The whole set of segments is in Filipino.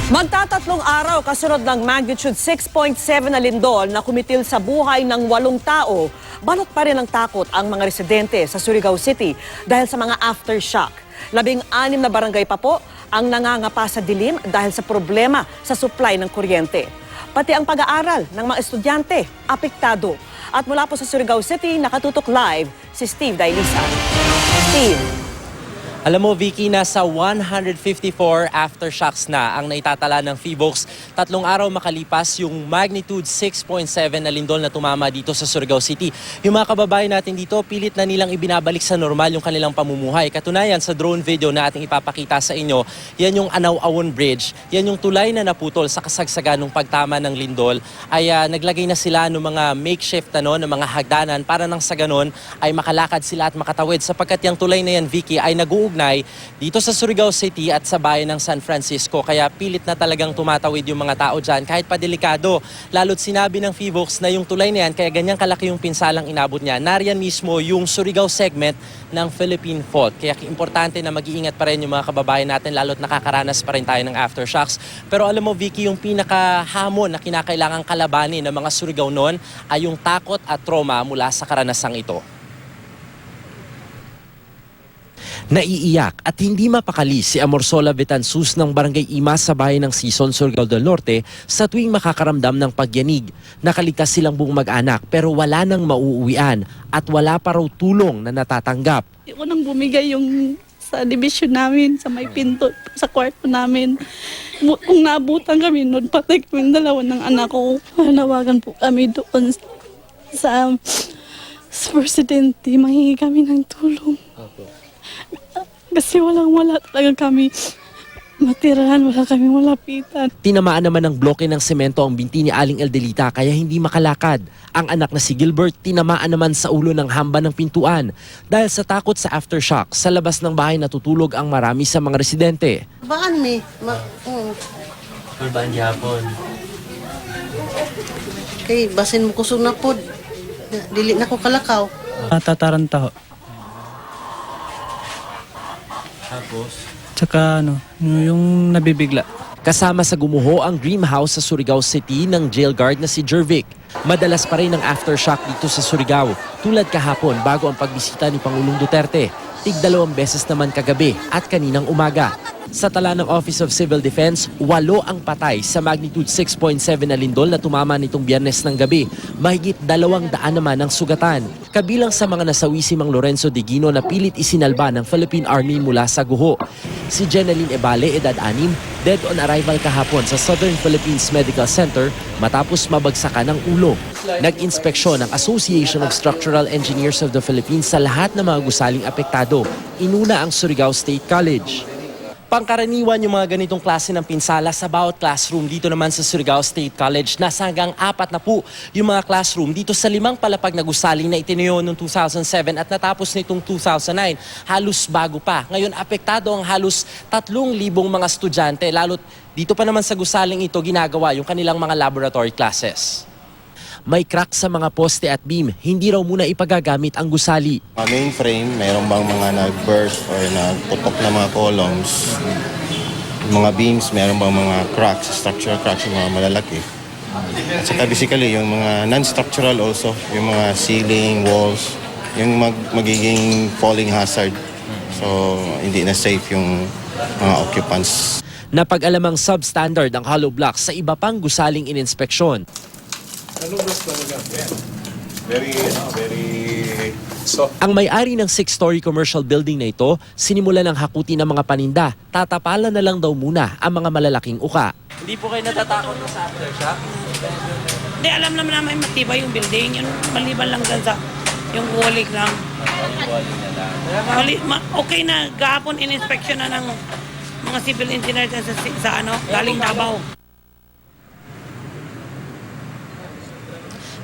Magtatatlong araw kasunod ng magnitude 6.7 na lindol na kumitil sa buhay ng 8 tao, balot pa rin ang takot ang mga residente sa Surigao City dahil sa mga aftershock. 16 na barangay pa po ang nangangapa sa dilim dahil sa problema sa supply ng kuryente. Pati ang pag-aaral ng mga estudyante, apektado. At mula po sa Surigao City, nakatutok live si Steve Dailisa. Steve. Alam mo, Vicky, nasa 154 aftershocks na ang naitatala ng PHIVOLCS. 3 araw makalipas yung magnitude 6.7 na lindol na tumama dito sa Surigao City. Yung mga kababayan natin dito, pilit na nilang ibinabalik sa normal yung kanilang pamumuhay. Katunayan, sa drone video na ating ipapakita sa inyo, yan yung Anaw-Awon Bridge. Yan yung tulay na naputol sa kasagsagan ng pagtama ng lindol. Ay naglagay na sila ng mga makeshift ng mga hagdanan para nang sa ganon ay makalakad sila at makatawid. Sapagkat yung tulay na yan, Vicky, ay nag-uugnay dito sa Surigao City at sa bayan ng San Francisco. Kaya pilit na talagang tumatawid yung mga tao dyan kahit pa delikado. Lalo't sinabi ng PHIVOLCS na yung tulay na yan, kaya ganyang kalaki yung pinsalang inabot niya. Nariyan mismo yung Surigao segment ng Philippine Fault. Kaya importante na mag-iingat pa rin yung mga kababayan natin, lalo't nakakaranas pa rin tayo ng aftershocks. Pero alam mo, Vicky, yung pinakahamon na kinakailangang kalabanin ng mga Surigao noon ay yung takot at trauma mula sa karanasang ito. Naiiyak at hindi mapakali si Amorsola Betanzus ng Barangay Imas sa bayan ng Sison, Surigao del Norte sa tuwing makakaramdam ng pagyanig. Nakaligtas silang buong mag-anak pero wala nang mauuwian at wala pa raw tulong na natatanggap. Ako nang bumigay yung sa division namin, sa may pinto, sa kwarto namin. Kung naabutan kami noon, patay kami dalawa ng anak ko. Nawagan po kami doon sa presidente, manghingi kami ng tulong. Kasi wala talaga kami matirahan, wala kami malapitan. Tinamaan naman ng bloke ng semento ang binti ni Aling Eldelita kaya hindi makalakad. Ang anak na si Gilbert tinamaan naman sa ulo ng hamba ng pintuan. Dahil sa takot sa aftershock, sa labas ng bahay natutulog ang marami sa mga residente. Baan mi? Baan yapon? Kay basin mo kusog na pod. Dili na ko kalakaw. Tataranta ho. Tapos? Tsaka yung nabibigla. Kasama sa gumuho ang dream house sa Surigao City ng jail guard na si Jervic. Madalas pa rin ang aftershock dito sa Surigao. Tulad kahapon bago ang pagbisita ni Pangulong Duterte. Tig-2 beses naman kagabi at kaninang umaga. Sa tala ng Office of Civil Defense, 8 ang patay sa magnitude 6.7 na lindol na tumama nitong Biyernes ng gabi. Mahigit 200 naman ang sugatan. Kabilang sa mga nasawi si Mang Lorenzo Digino na pilit isinalba ng Philippine Army mula sa guho. Si Jeneline Ebale, edad 6, dead on arrival kahapon sa Southern Philippines Medical Center matapos mabagsakan ng ulo. Nag-inspeksyon ng Association of Structural Engineers of the Philippines sa lahat ng mga gusaling apektado. Inuna ang Surigao State College. Pangkaraniwan yung mga ganitong klase ng pinsala sa bawat classroom dito naman sa Surigao State College. Nasa hanggang 4 na po yung mga classroom dito sa 5 palapag na gusali na itinayo noong 2007 at natapos nitong 2009. Halos bago pa. Ngayon apektado ang halos 3,000 mga estudyante. Lalo't dito pa naman sa gusaling ito ginagawa yung kanilang mga laboratory classes. May crack sa mga poste at beam. Hindi raw muna ipagagamit ang gusali. Mainframe, mayroon bang mga nag-burst or nagputok na mga columns? Mga beams, mayroon bang mga cracks, structural cracks, yung mga malalaki? At saka basically, yung mga non-structural also, yung mga ceiling, walls, yung magiging falling hazard. So, hindi na safe yung mga occupants. Napag-alamang substandard ang hollow blocks sa iba pang gusaling ininspeksyon. Very soft. Ang may-ari ng 6-story commercial building na ito, sinimula ng hakuti ng mga paninda. Tatapalan na lang daw muna ang mga malalaking uka. Hindi po kayo natatakot na sa aftershock? Hindi, alam naman namin matibay yung building. Yung maliban lang dyan sa yung walling lang. Okay na, gahapon in-inspection na ng mga civil engineers sa galing Davao.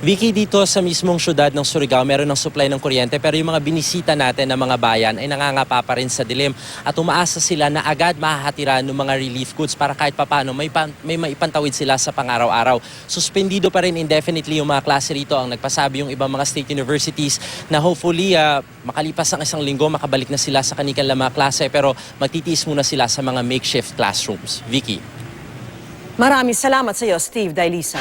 Vicky, dito sa mismong syudad ng Surigao, meron ng supply ng kuryente pero yung mga binisita natin ng mga bayan ay nangangapa pa rin sa dilim at umaasa sila na agad mahahatiran ng mga relief goods para kahit papano may maipantawid sila sa pang-araw-araw. Suspendido pa rin indefinitely yung mga klase rito. Ang nagpasabi yung ibang mga state universities na hopefully makalipas ang 1 linggo makabalik na sila sa kanilang mga klase pero magtitiis muna sila sa mga makeshift classrooms. Vicky. Maraming salamat sa iyo, Steve Dailisa.